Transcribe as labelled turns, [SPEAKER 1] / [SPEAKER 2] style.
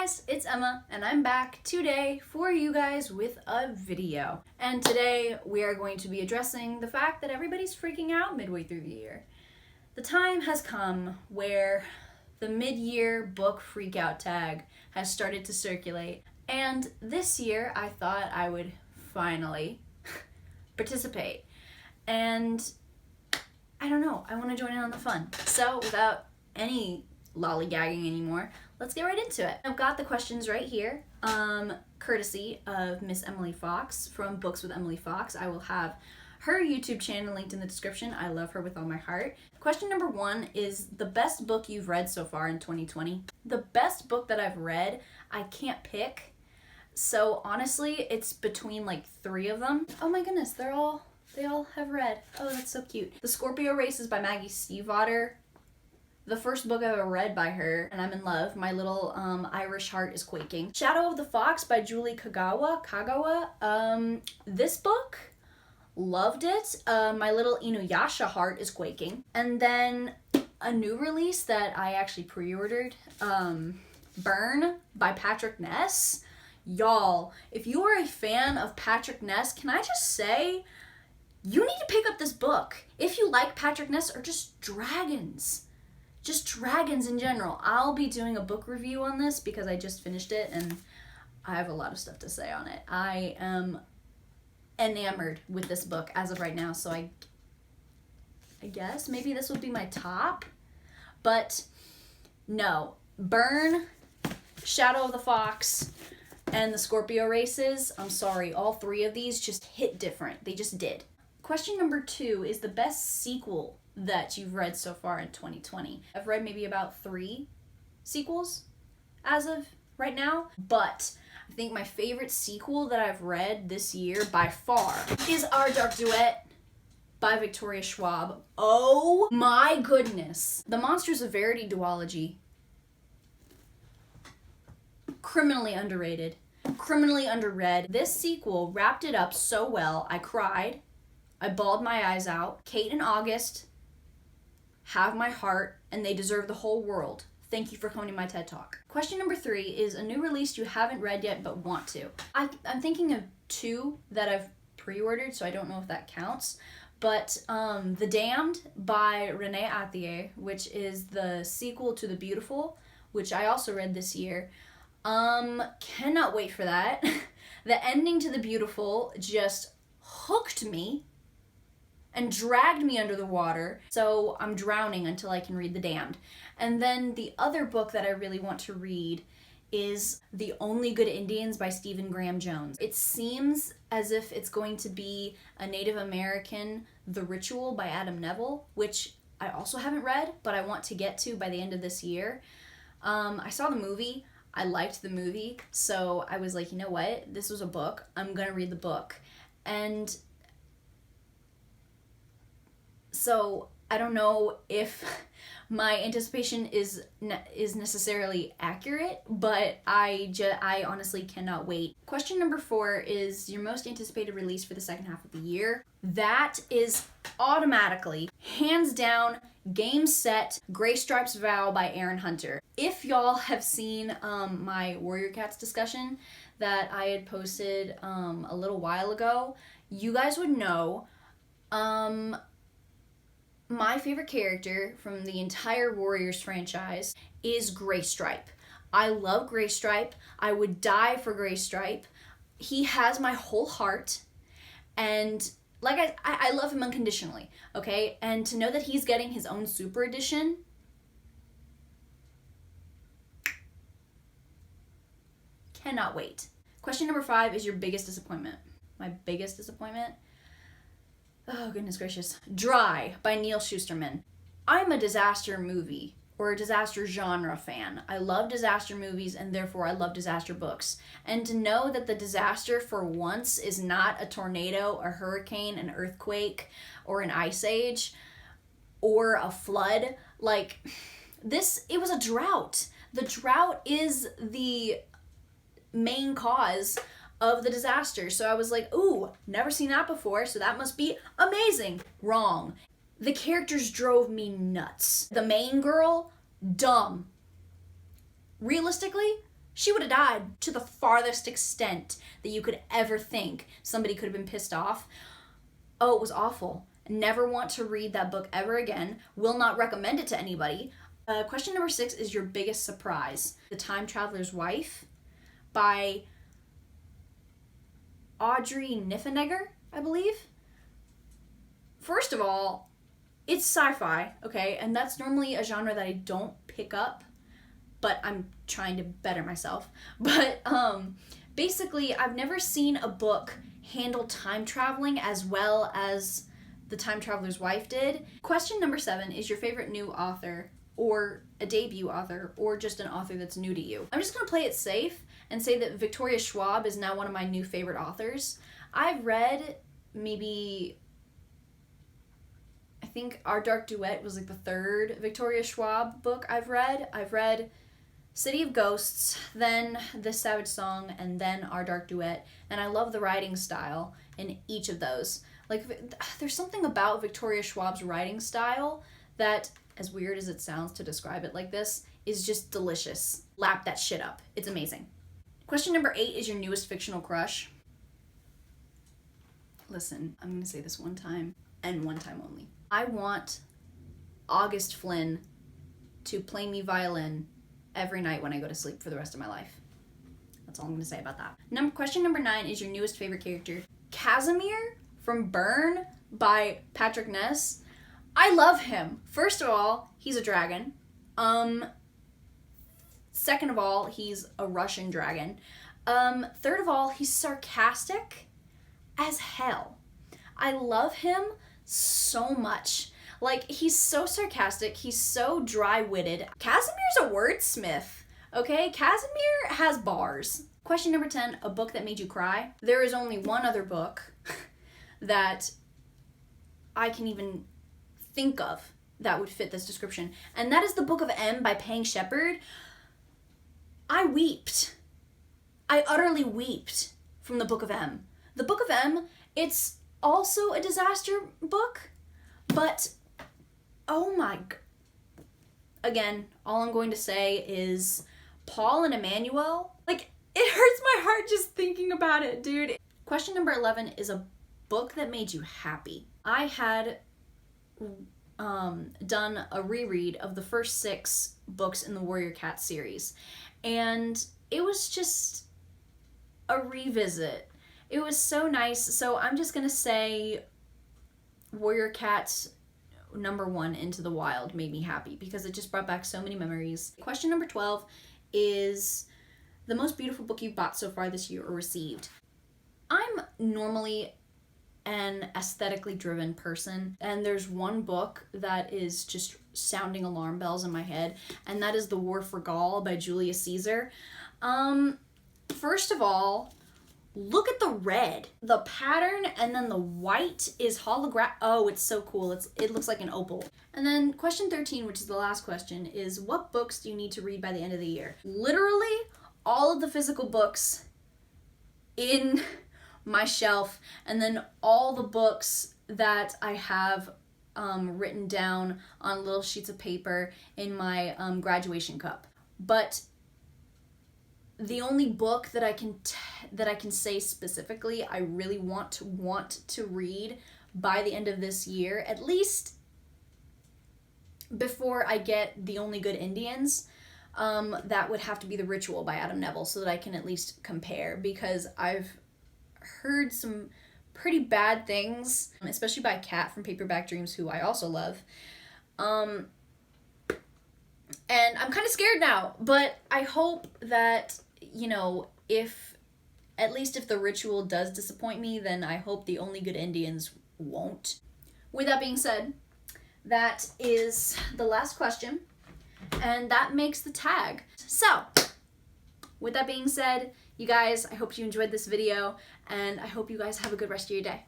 [SPEAKER 1] guys, it's Emma, and I'm back today for you guys with a video. And today we are going to be addressing the fact that everybody's freaking out midway through the year. The time has come where the mid-year book freakout tag has started to circulate, and this year I thought I would finally participate. And I don't know, I want to join in on the fun. So without any lollygagging anymore, let's get right into it. I've got the questions right here, courtesy of Miss Emily Fox from Books with Emily Fox. I will have her YouTube channel linked in the description. I love her with all my heart. Question number 1 is the best book you've read so far in 2020. The best book that I've read, I can't pick. So honestly, it's between like 3 of them. Oh my goodness, they all have read. Oh, that's so cute. The Scorpio Races by Maggie Stiefvater. The first book I've ever read by her, and I'm in love. My little Irish heart is quaking. Shadow of the Fox by Julie Kagawa. This book, loved it. My little Inuyasha heart is quaking. And then a new release that I actually pre-ordered, Burn by Patrick Ness. Y'all, if you are a fan of Patrick Ness, can I just say, you need to pick up this book. If you like Patrick Ness or just dragons in general. I'll be doing a book review on this because I just finished it and I have a lot of stuff to say on it. I am enamored with this book as of right now, so I guess maybe this would be my top. But no, Burn, Shadow of the Fox, and the Scorpio Races, I'm sorry, all 3 of these just hit different. They just did. Question number 2 is the best sequel that you've read so far in 2020. I've read maybe about 3 sequels as of right now, but I think my favorite sequel that I've read this year by far is Our Dark Duet by Victoria Schwab. Oh my goodness. The Monsters of Verity duology. Criminally underrated. Criminally underread. This sequel wrapped it up so well. I cried. I bawled my eyes out. Kate and August have my heart, and they deserve the whole world. Thank you for coming to my TED Talk. Question number 3 is a new release you haven't read yet but want to. I'm thinking of 2 that I've pre-ordered, so I don't know if that counts. But The Damned by Renee Athier, which is the sequel to The Beautiful, which I also read this year. Cannot wait for that. The ending to The Beautiful just hooked me and dragged me under the water, so I'm drowning until I can read The Damned. And then the other book that I really want to read is The Only Good Indians by Stephen Graham Jones. It seems as if it's going to be a Native American The Ritual by Adam Neville, which I also haven't read, but I want to get to by the end of this year. I saw the movie. I liked the movie, so I was like, you know what? This was a book. I'm gonna read the book. And so I don't know if my anticipation is necessarily accurate, but I honestly cannot wait. Question number 4 is your most anticipated release for the second half of the year. That is automatically, hands down, game set, Graystripe's Vow by Aaron Hunter. If y'all have seen my Warrior Cats discussion that I had posted a little while ago, you guys would know my favorite character from the entire Warriors franchise is Graystripe. I love Graystripe. I would die for Graystripe. He has my whole heart, and like I love him unconditionally, okay? And to know that he's getting his own super edition, cannot wait. Question number 5 is your biggest disappointment. My biggest disappointment? Oh, goodness gracious. Dry by Neil Shusterman. I'm a disaster movie or a disaster genre fan. I love disaster movies, and therefore I love disaster books. And to know that the disaster for once is not a tornado, a hurricane, an earthquake, or an ice age, or a flood, like this, it was a drought. The drought is the main cause of the disaster. So I was like, ooh, never seen that before, so that must be amazing. Wrong. The characters drove me nuts. The main girl, dumb. Realistically, She would have died to the farthest extent that you could ever think somebody could have been pissed off. Oh, it was awful. Never want to read that book ever again. Will not recommend it to anybody. Question number 6 is your biggest surprise. The Time Traveler's Wife by Audrey Niffenegger, I believe. First of all, it's sci-fi, okay? And that's normally a genre that I don't pick up, but I'm trying to better myself. But basically, I've never seen a book handle time traveling as well as The Time Traveler's Wife did. Question number 7 is your favorite new author, or a debut author, or just an author that's new to you. I'm just gonna play it safe and say that Victoria Schwab is now one of my new favorite authors. I've read maybe, I think Our Dark Duet was like the 3rd Victoria Schwab book I've read. I've read City of Ghosts, then This Savage Song, and then Our Dark Duet. And I love the writing style in each of those. Like, there's something about Victoria Schwab's writing style that, as weird as it sounds to describe it like this, is just delicious. Lap that shit up. It's amazing. Question number 8 is your newest fictional crush. Listen, I'm gonna say this one time, and one time only. I want August Flynn to play me violin every night when I go to sleep for the rest of my life. That's all I'm gonna say about that. Question number 9 is your newest favorite character. Casimir from Burn by Patrick Ness. I love him. First of all, he's a dragon. Second of all, he's a Russian dragon. Third of all, he's sarcastic as hell. I love him so much. Like, he's so sarcastic, he's so dry-witted. Casimir's a wordsmith, okay? Casimir has bars. Question number 10, a book that made you cry. There is only one other book that I can even think of that would fit this description, and that is The Book of M by Pang Shepard. I weeped. I utterly weeped from The Book of M. The Book of M, it's also a disaster book, but oh my god. Again, all I'm going to say is Paul and Emmanuel. Like, it hurts my heart just thinking about it, dude. Question number 11 is a book that made you happy. I had done a reread of the first 6 books in the Warrior Cat series, and it was just a revisit. It was so nice. So I'm just gonna say Warrior Cat number 1, Into the Wild, made me happy because it just brought back so many memories. Question number 12 is the most beautiful book you've bought so far this year or received. I'm normally an aesthetically driven person, and there's one book that is just sounding alarm bells in my head, and that is The War for Gaul by Julius Caesar. First of all, look at the red. The pattern and then the white is holographic. Oh, it's so cool. It looks like an opal. And then question 13, which is the last question, is what books do you need to read by the end of the year? Literally all of the physical books in my shelf, and then all the books that I have written down on little sheets of paper in my graduation cup. But the only book that I can say specifically I really want to read by the end of this year, at least before I get The Only Good Indians, that would have to be The Ritual by Adam Neville, so that I can at least compare, because I've heard some pretty bad things, especially by Kat from Paperback Dreams, who I also love. And I'm kind of scared now, but I hope that, you know, if The Ritual does disappoint me, then I hope The Only Good Indians won't. With that being said, that is the last question, and that makes the tag. So, with that being said, you guys, I hope you enjoyed this video, and I hope you guys have a good rest of your day.